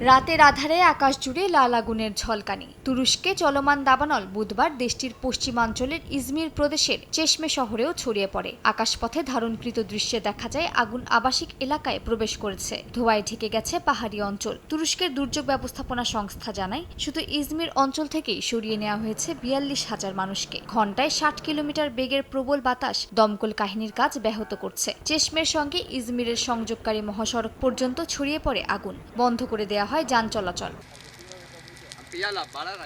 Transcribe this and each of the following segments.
রাতের আধারে আকাশ জুড়ে লাল আগুনের ঝলকানি। তুরস্কে চলমান দাবানল বুধবার দেশটির পশ্চিমাঞ্চলের ইজমির প্রদেশের চেশমে শহরেও ছড়িয়ে পড়ে। আকাশপথে ধারণকৃত দৃশ্যে দেখা যায় আগুন আবাসিক এলাকায় প্রবেশ করেছে, ধোঁয়ায় ঢেকে গেছে পাহাড়ি অঞ্চল। তুরস্কের দুর্যোগ ব্যবস্থাপনা সংস্থা জানায়, শুধু ইজমির অঞ্চল থেকেই সরিয়ে নেওয়া হয়েছে ৪২,০০০ মানুষকে। ঘণ্টায় ৬০ কিলোমিটার বেগের প্রবল বাতাস দমকল কাহিনীর কাজ ব্যাহত করছে। চেশমের সঙ্গে ইজমিরের সংযোগকারী মহাসড়ক পর্যন্ত ছড়িয়ে পড়ে আগুন, বন্ধ করে দেওয়া হয় যান চলাচল।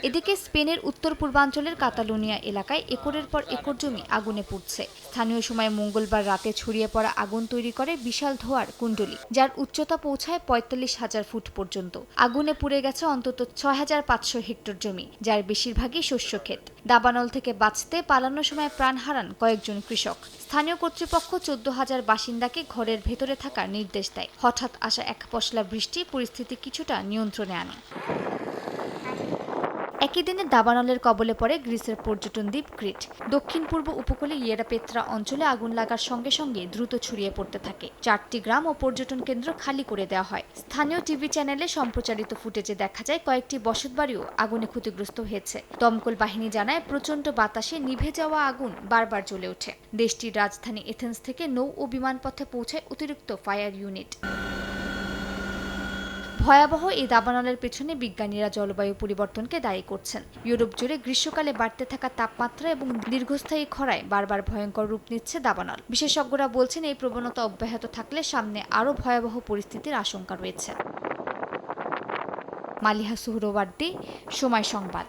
এদিকে স্পেনের উত্তর পূর্বাঞ্চলের কাতালোনিয়া এলাকায় একরের পর একর জমি আগুনে পুড়ছে। স্থানীয় সময় মঙ্গলবার রাতে ছড়িয়ে পড়া আগুন তৈরি করে বিশাল ধোঁয়ার কুণ্ডলী, যার উচ্চতা পৌঁছায় ৪৫,০০০ ফুট পর্যন্ত। আগুনে পুড়ে গেছে অন্তত ৬,৫০০ হেক্টর জমি, যার বেশিরভাগই শস্যক্ষেত। দাবানল থেকে বাঁচতে পালানোর সময় প্রাণ হারান কয়েকজন কৃষক। স্থানীয় কর্তৃপক্ষ ১৪,০০০ বাসিন্দাকে ঘরের ভেতরে থাকার নির্দেশ দেয়। হঠাৎ আসা এক পশলা বৃষ্টি পরিস্থিতি কিছুটা নিয়ন্ত্রণে আনে। একই দিনে দাবানলের কবলে পড়ে গ্রিসের পর্যটন দ্বীপ ক্রিট। দক্ষিণ পূর্ব উপকূলে ইয়েরাপেত্রা অঞ্চলে আগুন লাগার সঙ্গে সঙ্গে দ্রুত ছড়িয়ে পড়তে থাকে। ৪টি গ্রাম ও পর্যটন কেন্দ্র খালি করে দেওয়া হয়। স্থানীয় টিভি চ্যানেলে সম্প্রচারিত ফুটেজে দেখা যায় কয়েকটি বসতবাড়িও আগুনে ক্ষতিগ্রস্ত হয়েছে। দমকল বাহিনী জানায়, প্রচণ্ড বাতাসে নিভে যাওয়া আগুন বারবার জ্বলে ওঠে। দেশটির রাজধানী এথেন্স থেকে নৌ ও বিমানপথে পৌঁছায় অতিরিক্ত ফায়ার ইউনিট। ভয়াবহ এই দাবানলের পেছনে বিজ্ঞানীরা জলবায়ু পরিবর্তনকে দায়ী করছেন। ইউরোপ জুড়ে গ্রীষ্মকালে বাড়তে থাকা তাপমাত্রা এবং দীর্ঘস্থায়ী খরায় বারবার ভয়ঙ্কর রূপ নিচ্ছে দাবানল। বিশেষজ্ঞরা বলছেন, এই প্রবণতা অব্যাহত থাকলে সামনে আরও ভয়াবহ পরিস্থিতির আশঙ্কা রয়েছে। মালিহা সুহরওয়ার্দী, সময় সংবাদ।